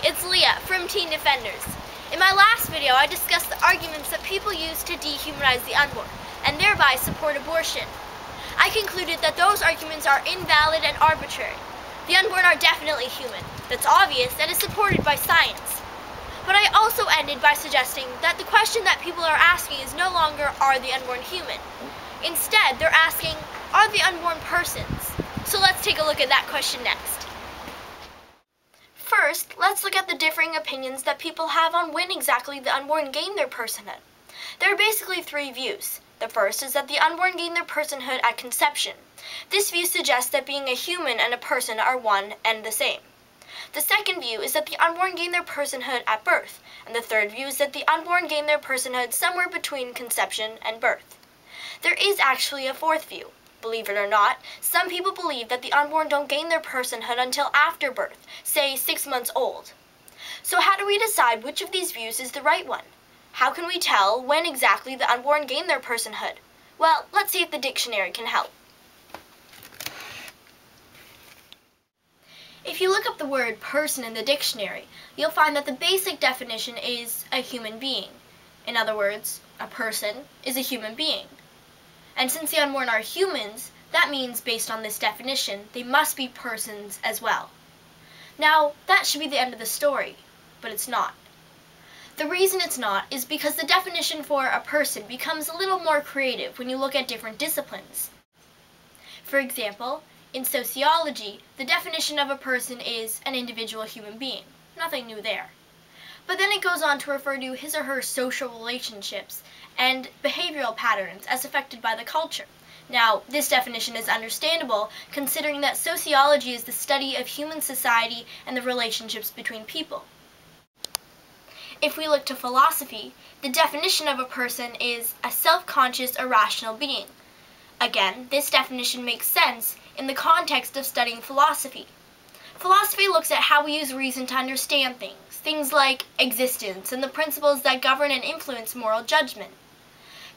it's Leah from Teen Defenders. In my last video, I discussed the arguments that people use to dehumanize the unborn, and thereby support abortion. I concluded that those arguments are invalid and arbitrary. The unborn are definitely human. That's obvious and is supported by science. But I also ended by suggesting that the question that people are asking is no longer, are the unborn human? Instead, they're asking, are the unborn persons? So let's take a look at that question next. First, let's look at the differing opinions that people have on when exactly the unborn gain their personhood. There are basically three views. The first is that the unborn gain their personhood at conception. This view suggests that being a human and a person are one and the same. The second view is that the unborn gain their personhood at birth, and the third view is that the unborn gain their personhood somewhere between conception and birth. There is actually a fourth view. Believe it or not, some people believe that the unborn don't gain their personhood until after birth, say 6 months old. So how do we decide which of these views is the right one? How can we tell when exactly the unborn gain their personhood? Well, let's see if the dictionary can help. If you look up the word person in the dictionary, you'll find that the basic definition is a human being. In other words, a person is a human being. And since the unborn are humans, that means, based on this definition, they must be persons as well. Now, that should be the end of the story, but it's not. The reason it's not is because the definition for a person becomes a little more creative when you look at different disciplines. For example, in sociology, the definition of a person is an individual human being. Nothing new there. But then it goes on to refer to his or her social relationships and behavioral patterns as affected by the culture. Now, this definition is understandable considering that sociology is the study of human society and the relationships between people. If we look to philosophy, the definition of a person is a self-conscious, irrational being. Again, this definition makes sense in the context of studying philosophy. Philosophy looks at how we use reason to understand things like existence and the principles that govern and influence moral judgment.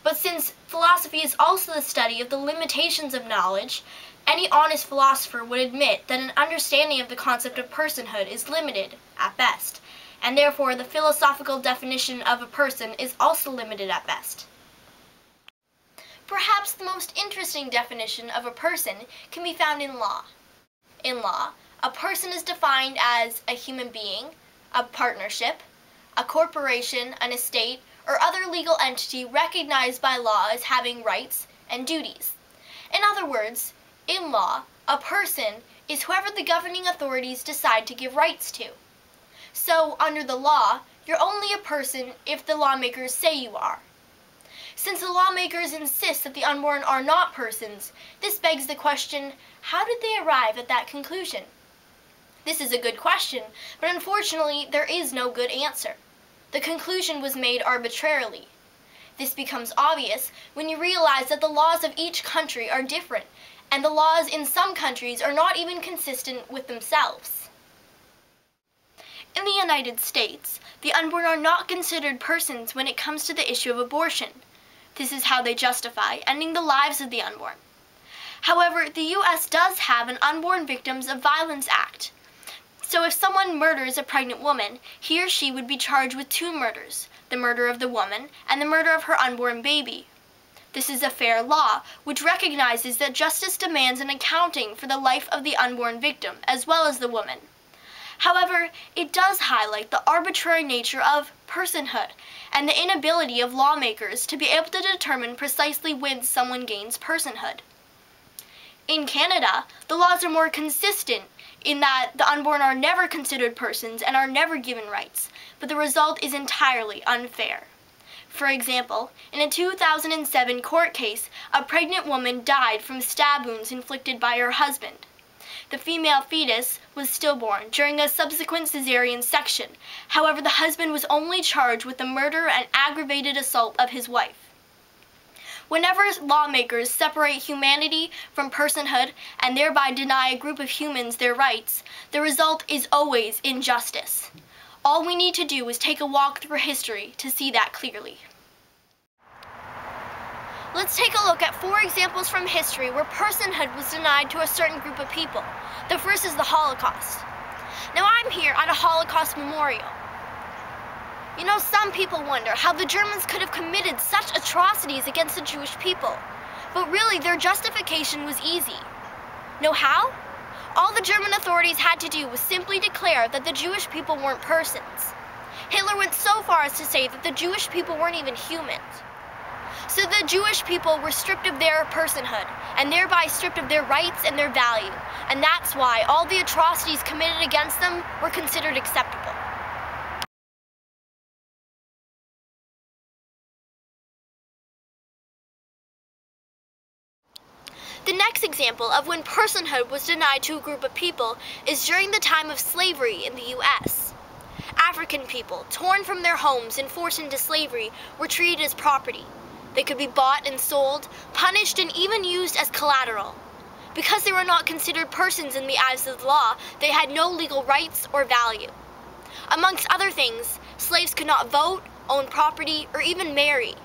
But since philosophy is also the study of the limitations of knowledge, any honest philosopher would admit that an understanding of the concept of personhood is limited, at best, and therefore the philosophical definition of a person is also limited at best. Perhaps the most interesting definition of a person can be found in law. In law, a person is defined as a human being, a partnership, a corporation, an estate, or other legal entity recognized by law as having rights and duties. In other words, in law, a person is whoever the governing authorities decide to give rights to. So, under the law, you're only a person if the lawmakers say you are. Since the lawmakers insist that the unborn are not persons, this begs the question, how did they arrive at that conclusion? This is a good question, but unfortunately, there is no good answer. The conclusion was made arbitrarily. This becomes obvious when you realize that the laws of each country are different, and the laws in some countries are not even consistent with themselves. In the United States, the unborn are not considered persons when it comes to the issue of abortion. This is how they justify ending the lives of the unborn. However, the U.S. does have an Unborn Victims of Violence Act. So if someone murders a pregnant woman, he or she would be charged with 2 murders, the murder of the woman and the murder of her unborn baby. This is a fair law, which recognizes that justice demands an accounting for the life of the unborn victim, as well as the woman. However, it does highlight the arbitrary nature of personhood and the inability of lawmakers to be able to determine precisely when someone gains personhood. In Canada, the laws are more consistent in that the unborn are never considered persons and are never given rights, but the result is entirely unfair. For example, in a 2007 court case, a pregnant woman died from stab wounds inflicted by her husband. The female fetus was stillborn during a subsequent cesarean section. However, the husband was only charged with the murder and aggravated assault of his wife. Whenever lawmakers separate humanity from personhood and thereby deny a group of humans their rights, the result is always injustice. All we need to do is take a walk through history to see that clearly. Let's take a look at 4 examples from history where personhood was denied to a certain group of people. The first is the Holocaust. Now I'm here at a Holocaust memorial. You know, some people wonder how the Germans could have committed such atrocities against the Jewish people. But really, their justification was easy. Know how? All the German authorities had to do was simply declare that the Jewish people weren't persons. Hitler went so far as to say that the Jewish people weren't even humans. So the Jewish people were stripped of their personhood, and thereby stripped of their rights and their value. And that's why all the atrocities committed against them were considered acceptable. The next example of when personhood was denied to a group of people is during the time of slavery in the U.S. African people, torn from their homes and forced into slavery, were treated as property. They could be bought and sold, punished, and even used as collateral. Because they were not considered persons in the eyes of the law, they had no legal rights or value. Amongst other things, slaves could not vote, own property, or even marry.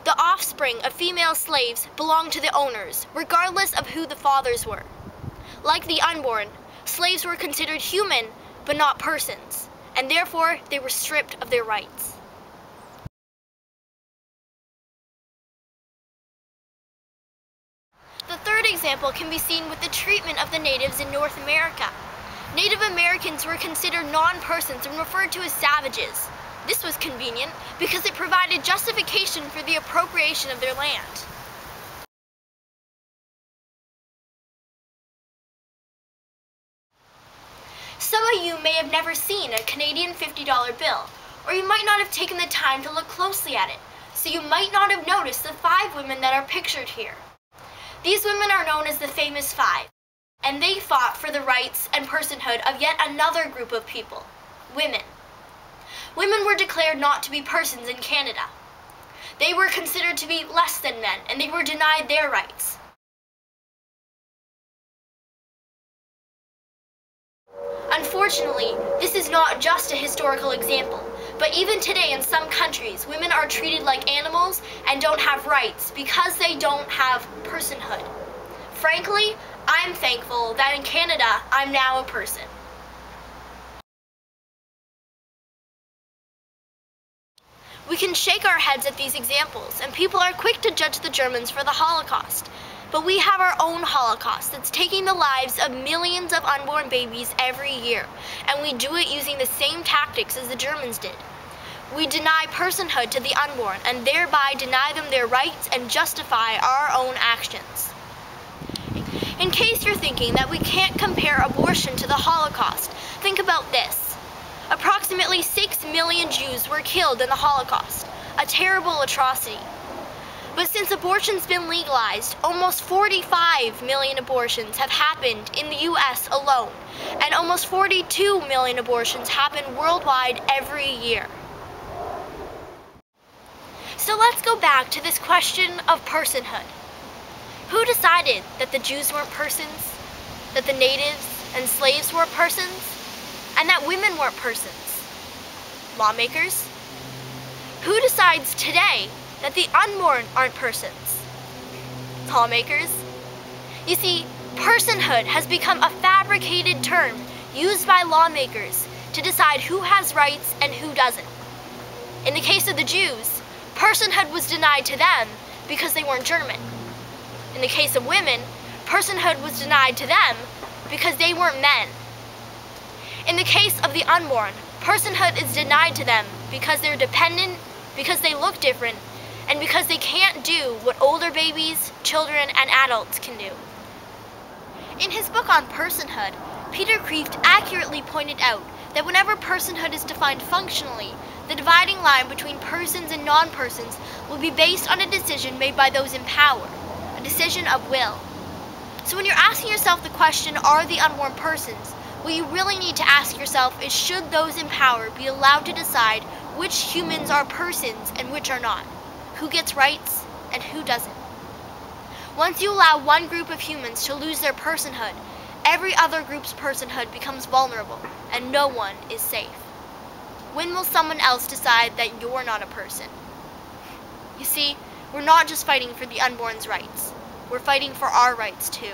The offspring of female slaves belonged to the owners, regardless of who the fathers were. Like the unborn, slaves were considered human, but not persons, and therefore they were stripped of their rights. The third example can be seen with the treatment of the natives in North America. Native Americans were considered non-persons and referred to as savages. This was convenient because it provided justification for the appropriation of their land. Some of you may have never seen a Canadian $50 bill, or you might not have taken the time to look closely at it, so you might not have noticed the 5 women that are pictured here. These women are known as the famous 5, and they fought for the rights and personhood of yet another group of people, women. Women were declared not to be persons in Canada. They were considered to be less than men, and they were denied their rights. Unfortunately, this is not just a historical example, but even today in some countries, women are treated like animals and don't have rights because they don't have personhood. Frankly, I'm thankful that in Canada, I'm now a person. We can shake our heads at these examples, and people are quick to judge the Germans for the Holocaust. But we have our own Holocaust that's taking the lives of millions of unborn babies every year, and we do it using the same tactics as the Germans did. We deny personhood to the unborn, and thereby deny them their rights and justify our own actions. In case you're thinking that we can't compare abortion to the Holocaust, think about this. Approximately 6 million Jews were killed in the Holocaust, a terrible atrocity. But since abortion's been legalized, almost 45 million abortions have happened in the US alone, and almost 42 million abortions happen worldwide every year. So let's go back to this question of personhood. Who decided that the Jews weren't persons, that the natives and slaves weren't persons, and that women weren't persons? Lawmakers? Who decides today that the unborn aren't persons? Lawmakers? You see, personhood has become a fabricated term used by lawmakers to decide who has rights and who doesn't. In the case of the Jews, personhood was denied to them because they weren't German. In the case of women, personhood was denied to them because they weren't men. In the case of the unborn, personhood is denied to them because they're dependent, because they look different, and because they can't do what older babies, children, and adults can do. In his book on personhood, Peter Kreeft accurately pointed out that whenever personhood is defined functionally, the dividing line between persons and non-persons will be based on a decision made by those in power, a decision of will. So when you're asking yourself the question, are the unborn persons, what you really need to ask yourself is, should those in power be allowed to decide which humans are persons and which are not? Who gets rights and who doesn't? Once you allow one group of humans to lose their personhood, every other group's personhood becomes vulnerable and no one is safe. When will someone else decide that you're not a person? You see, we're not just fighting for the unborn's rights. We're fighting for our rights too.